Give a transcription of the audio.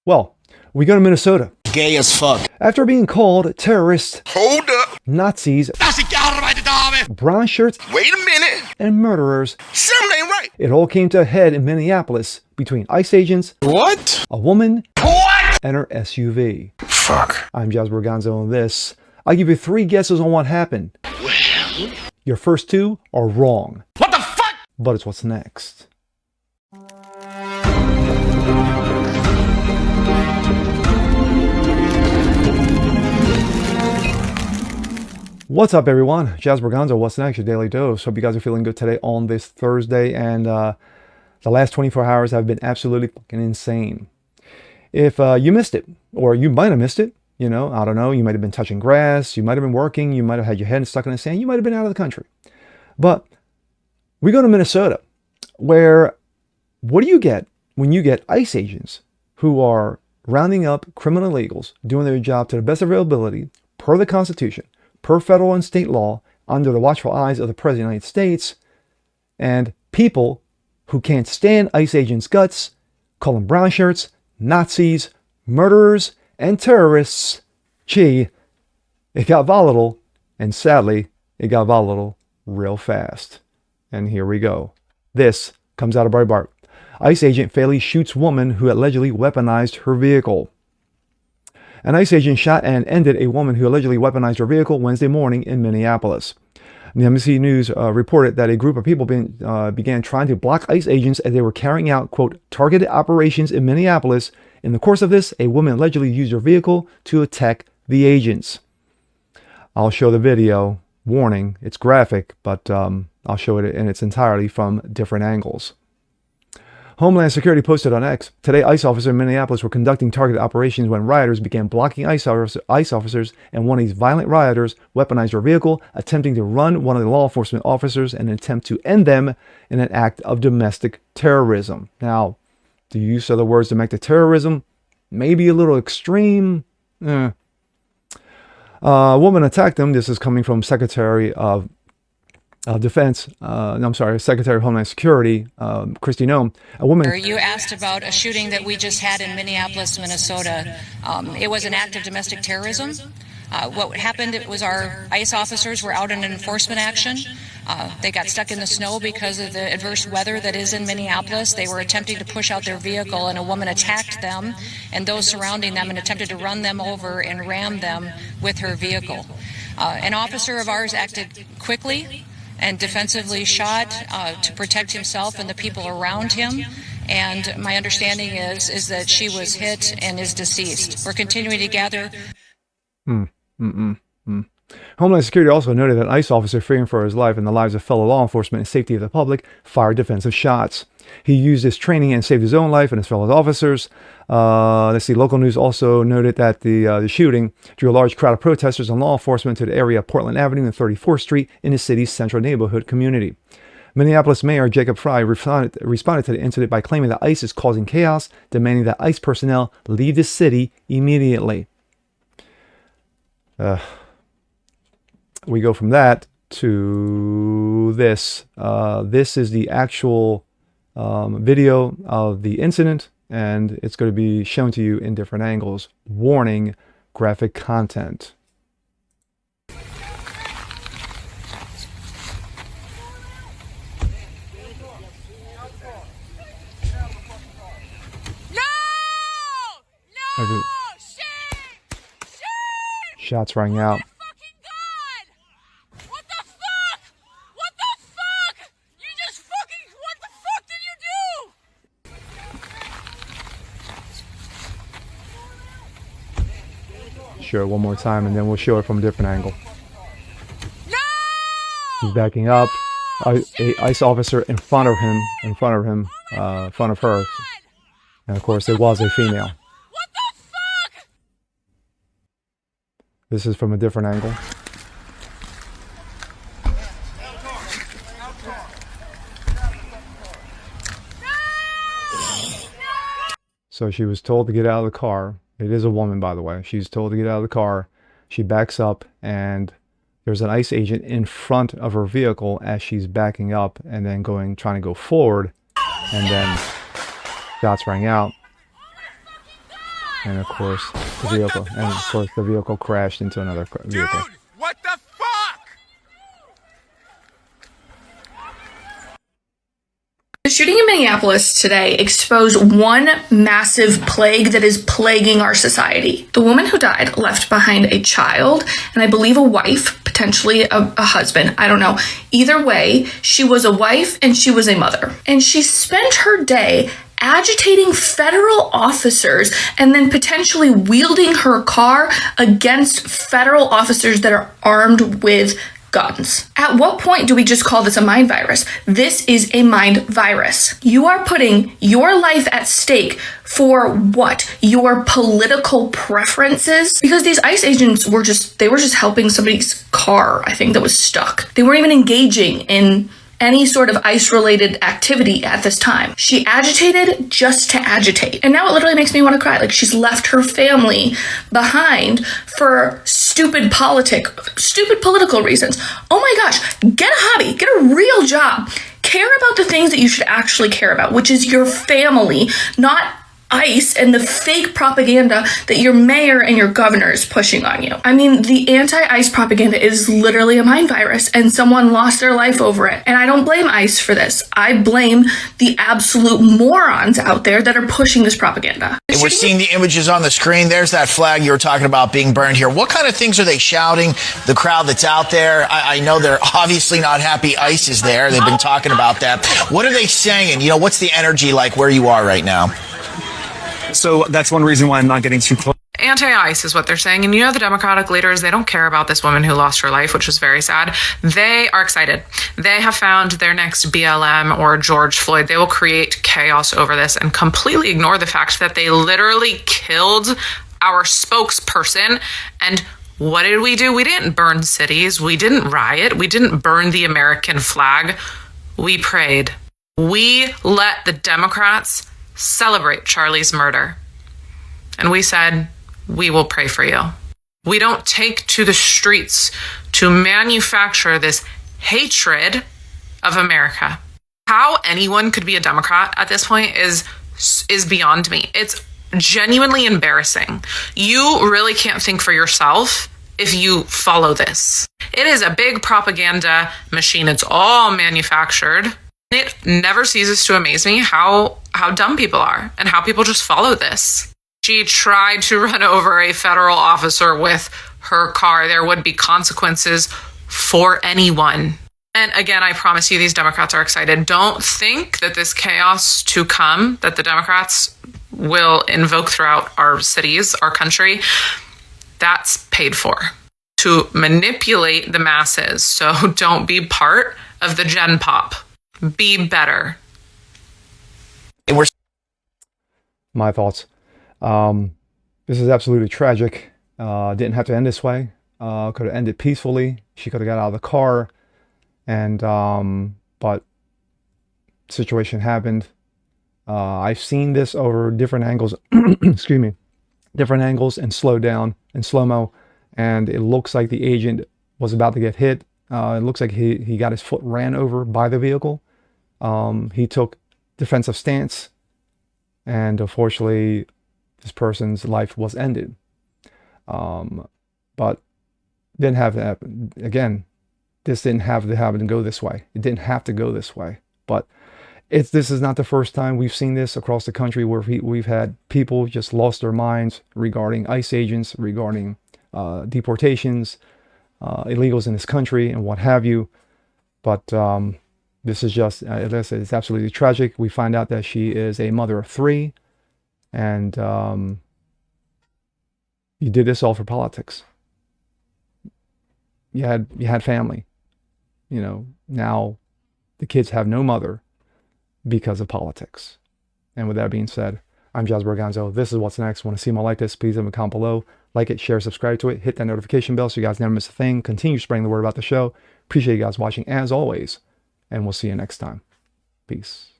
Well, we go to Minnesota. Gay as fuck. After being called terrorists, Hold up. Nazis, brown shirts, Wait a minute. and murderers, Something ain't right. it all came to a head in Minneapolis between ICE agents, What? a woman, What? and her SUV. Fuck. I'm Jazz Borganzo on this. I'll give you 3 guesses on what happened. Well. Your first 2 are wrong. What the fuck? But it's what's next. What's up, everyone? Jazz Borganzo, what's next? Your daily dose. Hope you guys are feeling good today on this Thursday. And the last 24 hours have been absolutely fucking insane. If you missed it, or you might have missed it, you know, I don't know, you might have been touching grass, you might have been working, you might have had your head stuck in the sand, you might have been out of the country. But we go to Minnesota, where what do you get when you get ICE agents who are rounding up criminal illegals, doing their job to the best of their ability, per the Constitution, per federal and state law, under the watchful eyes of the President of the United States, and people who can't stand ICE agents' guts, call them brown shirts, Nazis, murderers, and terrorists. Gee, it got volatile, and sadly, it got volatile real fast. And here we go. This comes out of Breitbart. ICE agent fatally shoots woman who allegedly weaponized her vehicle. An ICE agent shot and ended a woman who allegedly weaponized her vehicle Wednesday morning in Minneapolis. The NBC News reported that a group of people began trying to block ICE agents as they were carrying out, quote, targeted operations in Minneapolis. In the course of this, a woman allegedly used her vehicle to attack the agents. I'll show the video. Warning, it's graphic, but I'll show it in its entirety from different angles. Homeland Security posted on X, today ICE officers in Minneapolis were conducting targeted operations when rioters began blocking ICE officers, and one of these violent rioters weaponized her vehicle, attempting to run one of the law enforcement officers in an attempt to end them in an act of domestic terrorism. Now, the use of the words domestic terrorism may be a little extreme. A woman attacked them. This is coming from Secretary of Secretary of Homeland Security, Kristi Noem. A woman. You asked about a shooting that we just had in Minneapolis, Minnesota. It was an act of domestic terrorism. What happened, it was our ICE officers were out in an enforcement action. They got stuck in the snow because of the adverse weather that is in Minneapolis. They were attempting to push out their vehicle, and a woman attacked them and those surrounding them and attempted to run them over and ram them with her vehicle. An officer of ours acted quickly and defensively shot to protect himself and the people around him. And my understanding is that she was hit and is deceased. We're continuing to gather. Homeland Security also noted that an ICE officer fearing for his life and the lives of fellow law enforcement and safety of the public fired defensive shots. He used his training and saved his own life and his fellow officers. Let's see, local news also noted that the shooting drew a large crowd of protesters and law enforcement to the area of Portland Avenue and 34th Street in the city's central neighborhood community. Minneapolis Mayor Jacob Frey responded to the incident by claiming that ICE is causing chaos, demanding that ICE personnel leave the city immediately. We go from that to this. This is the actual video of the incident, and it's going to be shown to you in different angles. Warning, graphic content. No! Shots rang out. Show it one more time, and then we'll show it from a different angle. No! He's backing up. A ICE officer in front of him, in front of her, and of course it was a female. What the fuck? This is from a different angle. So she was told to get out of the car. It is a woman, by the way. She's told to get out of the car. She backs up, and there's an ICE agent in front of her vehicle as she's backing up and then trying to go forward. And then shots rang out. And of course, the vehicle, and of course, the vehicle crashed into another vehicle. Dude, what the fuck? The shooting in Minneapolis today exposed one massive plague that is plaguing our society. The woman who died left behind a child and I believe a wife, potentially a husband. I don't know. Either way, she was a wife and she was a mother. And she spent her day agitating federal officers and then potentially wielding her car against federal officers that are armed with guns. At what point do we just call this a mind virus? This is a mind virus. You are putting your life at stake for what? Your political preferences? Because these ICE agents were just helping somebody's car, I think, that was stuck. They weren't even engaging in any sort of ICE-related activity at this time. She agitated just to agitate. And now it literally makes me want to cry. Like, she's left her family behind for stupid political reasons. Oh my gosh, get a hobby, get a real job. Care about the things that you should actually care about, which is your family, not ICE and the fake propaganda that your mayor and your governor is pushing on you. I mean, the anti-ICE propaganda is literally a mind virus and someone lost their life over it. And I don't blame ICE for this. I blame the absolute morons out there that are pushing this propaganda. We're seeing the images on the screen. There's that flag you were talking about being burned here. What kind of things are they shouting? The crowd that's out there, I know they're obviously not happy ICE is there. They've been talking about that. What are they saying? You know, what's the energy like where you are right now? So that's one reason why I'm not getting too close. Anti-ICE is what they're saying. And you know, the Democratic leaders, they don't care about this woman who lost her life, which is very sad. They are excited. They have found their next BLM or George Floyd. They will create chaos over this and completely ignore the fact that they literally killed our spokesperson. And what did we do? We didn't burn cities. We didn't riot. We didn't burn the American flag. We prayed. We let the Democrats celebrate Charlie's murder. And we said, we will pray for you. We don't take to the streets to manufacture this hatred of America. How anyone could be a Democrat at this point is beyond me. It's genuinely embarrassing. You really can't think for yourself if you follow this. It is a big propaganda machine. It's all manufactured. It never ceases to amaze me how dumb people are and how people just follow this. She tried to run over a federal officer with her car. There would be consequences for anyone. And again, I promise you, these Democrats are excited. Don't think that this chaos to come, that the Democrats will invoke throughout our cities, our country, that's paid for to manipulate the masses. So don't be part of the Gen Pop. Be better. My thoughts. This is absolutely tragic. Didn't have to end this way. Could have ended peacefully. She could have got out of the car, and but situation happened. I've seen this over different angles. Excuse me, different angles and slow down and slow-mo, and it looks like the agent was about to get hit. It looks like he got his foot ran over by the vehicle. He took defensive stance, and unfortunately, this person's life was ended. But didn't have to happen. Again, this didn't have to happen and go this way. It didn't have to go this way. But this is not the first time we've seen this across the country where we've had people just lost their minds regarding ICE agents, regarding deportations, illegals in this country, and what have you. But this is just, as I said, it's absolutely tragic. We find out that she is a mother of 3, and you did this all for politics. You had family. You know, now the kids have no mother because of politics. And with that being said, I'm Jazz Borganzo. This is What's Next. Want to see more like this? Please leave a comment below. Like it, share, subscribe to it. Hit that notification bell so you guys never miss a thing. Continue spreading the word about the show. Appreciate you guys watching as always. And we'll see you next time. Peace.